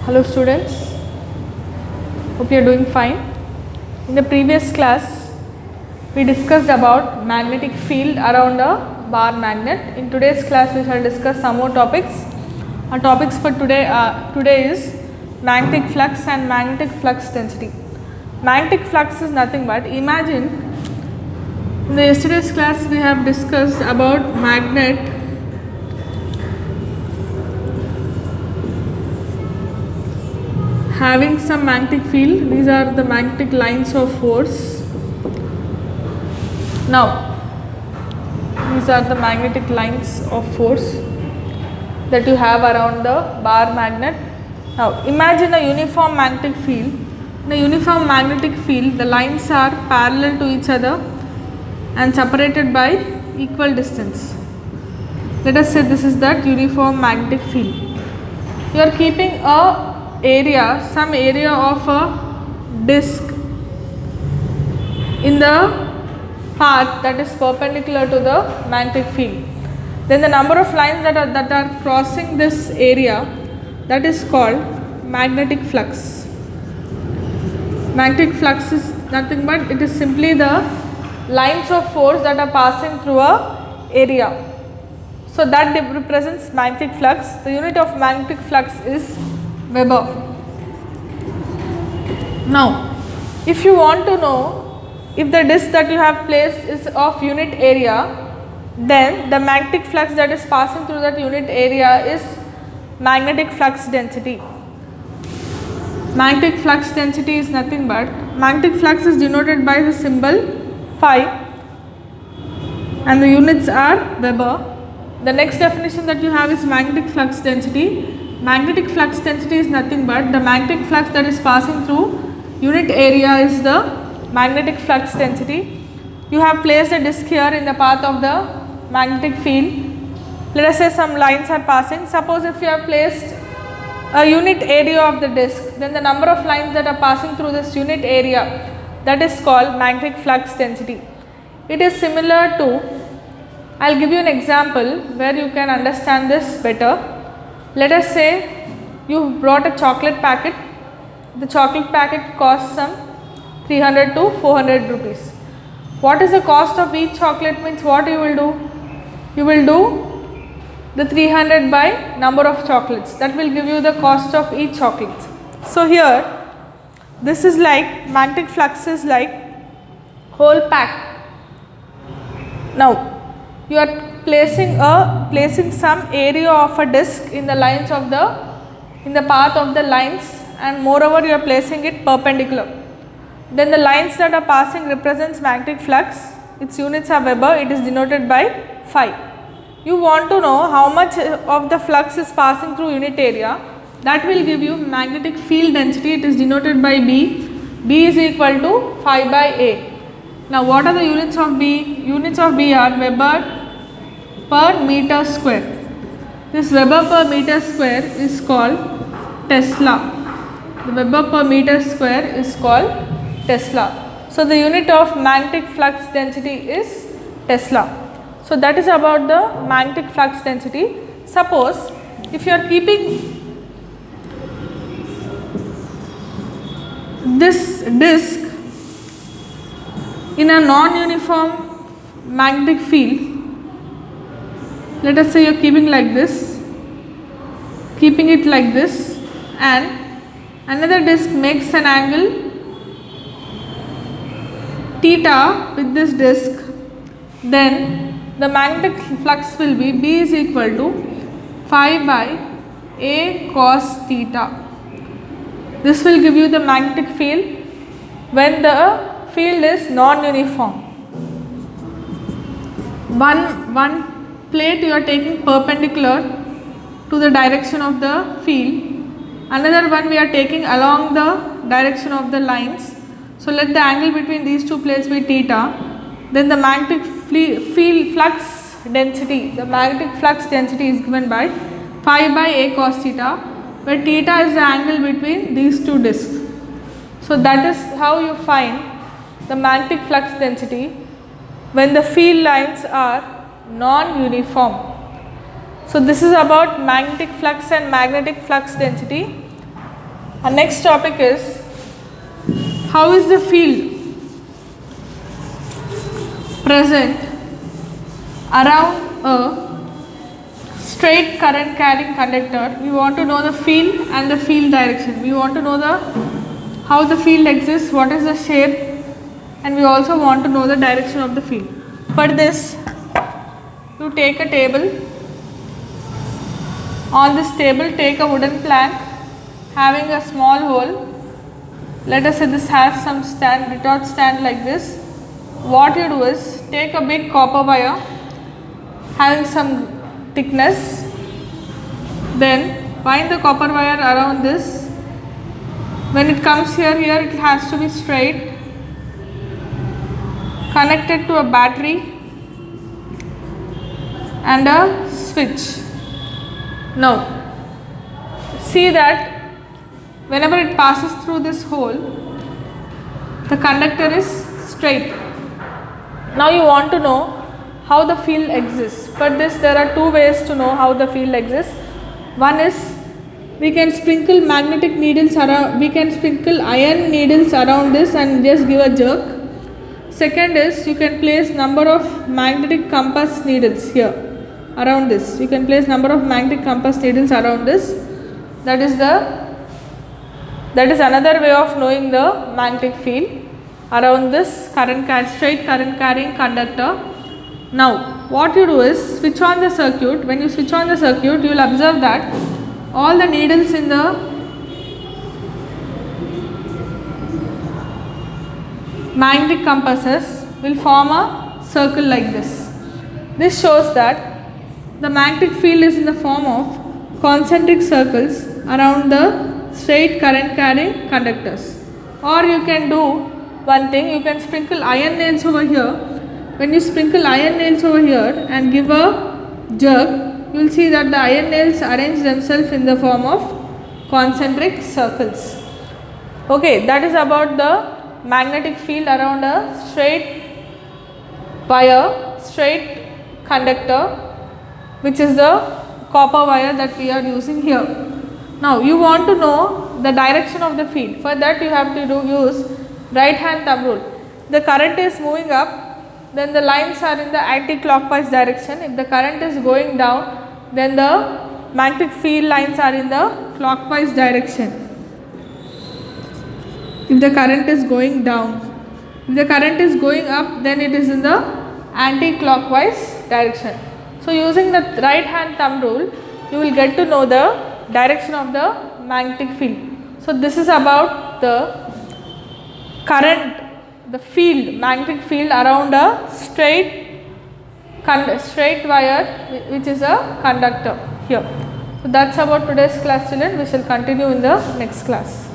Hello students, hope you are doing fine. In the previous class we discussed about magnetic field around a bar magnet. In today's class we shall discuss some more topics. Our topics for today is magnetic flux and magnetic flux density. Magnetic flux is nothing but, imagine in the yesterday's class we have discussed about magnet having some magnetic field. These are the magnetic lines of force. Now these are the magnetic lines of force that you have around the bar magnet. Now imagine a uniform magnetic field. In a uniform magnetic field, the lines are parallel to each other and separated by equal distance. Let us say this is that uniform magnetic field. You are keeping some area of a disc in the path that is perpendicular to the magnetic field. Then the number of lines that are crossing this area, that is called magnetic flux. Magnetic flux is nothing but it is simply the lines of force that are passing through a area. So that represents magnetic flux. The unit of magnetic flux is Weber. Now if you want to know if the disc that you have placed is of unit area, then the magnetic flux that is passing through that unit area is magnetic flux density. Magnetic flux density is nothing but, magnetic flux is denoted by the symbol phi and the units are Weber. The next definition that you have is magnetic flux density. Magnetic flux density is nothing but the magnetic flux that is passing through unit area is the magnetic flux density. You have placed a disc here in the path of the magnetic field. Let us say some lines are passing. Suppose if you have placed a unit area of the disc, then the number of lines that are passing through this unit area, that is called magnetic flux density. It is similar to, I will give you an example where you can understand this better. Let us say you brought a chocolate packet. The chocolate packet costs some 300 to 400 rupees. What is the cost of each chocolate means what you will do? You will do the 300 by number of chocolates. That will give you the cost of each chocolate. So here this is like magnetic flux is like whole pack. Now you are placing some area of a disc in the lines of in the path of the lines, and moreover you are placing it perpendicular. Then the lines that are passing represents magnetic flux. Its units are Weber. It is denoted by phi. You want to know how much of the flux is passing through unit area. That will give you magnetic field density. It is denoted by B. B is equal to phi by A. Now what are the units of B? Units of B are Weber per meter square. This Weber per meter square is called Tesla. The Weber per meter square is called Tesla. So the unit of magnetic flux density is Tesla. So that is about the magnetic flux density. Suppose if you are keeping this disc in a non-uniform magnetic field, let us say you are keeping like this, keeping it like this, and another disc makes an angle theta with this disc, then the magnetic flux will be B is equal to phi by A cos theta. This will give you the magnetic field when the field is non-uniform. One plate you are taking perpendicular to the direction of the field, another one we are taking along the direction of the lines. So let the angle between these two plates be theta. Then the magnetic field flux density, the magnetic flux density is given by phi by A cos theta, where theta is the angle between these two discs. So that is how you find the magnetic flux density when the field lines are non-uniform. So this is about magnetic flux and magnetic flux density. Our next topic is how is the field present around a straight current carrying conductor. We want to know the field and the field direction. We want to know how the field exists, what is the shape, and we also want to know the direction of the field. For this, you take a table. On this table, take a wooden plank having a small hole. Let us say this has some stand, retort stand like this. What you do is take a big copper wire having some thickness, then wind the copper wire around this. When it comes here, it has to be straight, connected to a battery and a switch. Now see that whenever it passes through this hole, the conductor is straight. Now you want to know how the field exists. For this, there are two ways to know how the field exists. One is we can sprinkle magnetic needles around, we can sprinkle iron needles around this and just give a jerk. Second is you can place number of magnetic compass needles here around this. You can place number of magnetic compass needles around this. That is another way of knowing the magnetic field around this straight current carrying conductor. Now what you do is switch on the circuit. When you switch on the circuit, you will observe that all the needles in the magnetic compasses will form a circle like this. This shows that the magnetic field is in the form of concentric circles around the straight current carrying conductors. Or you can do one thing, you can sprinkle iron nails over here. When you sprinkle iron nails over here and give a jerk, you will see that the iron nails arrange themselves in the form of concentric circles. Okay, that is about the magnetic field around a straight wire, straight conductor, which is the copper wire that we are using here. Now you want to know the direction of the field. For that you have to use right hand thumb rule. The current is moving up, then the lines are in the anti-clockwise direction. If the current is going down, then the magnetic field lines are in the clockwise direction. If the current is going down, if the current is going up, then it is in the anti-clockwise direction. So using the right hand thumb rule, you will get to know the direction of the magnetic field. So this is about the current, the field, magnetic field around a straight wire which is a conductor here. So that's about today's class, children. We shall continue in the next class.